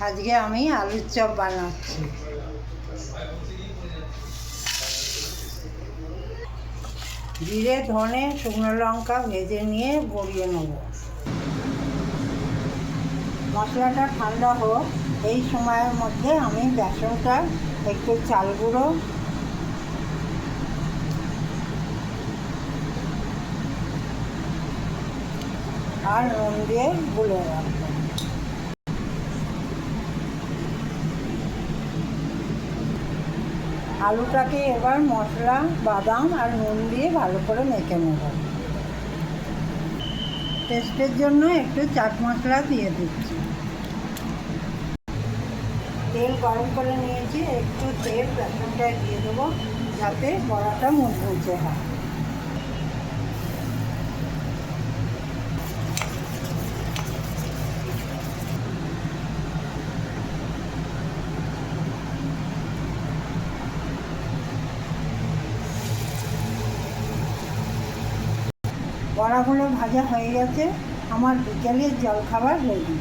আজকে আমি আলুর চপ বানাচ্ছি। জিরে, ধনে, শুকনো লঙ্কা ভেজে নিয়ে গড়িয়ে নেব। মশলাটা ঠান্ডা হোক, এই সময়ের মধ্যে আমি বেসনটা একটু চাল গুঁড়ো, আর নুন দিয়ে গুলে রাখবো। আলুটাকে এবার মশলা, বাদাম আর নুন দিয়ে ভালো করে মেখে নেব। টেস্টের জন্য একটু চাট মশলা দিয়ে দিচ্ছি। তেল গরম করে নিয়েছি, একটু তেল বেসনটায় দিয়ে দেবো যাতে বড়াটা মুচমুচে হয়। বড়াগুলো ভাজা হয়ে গেছে, আমার বিকেলের জলখাবার রেডি।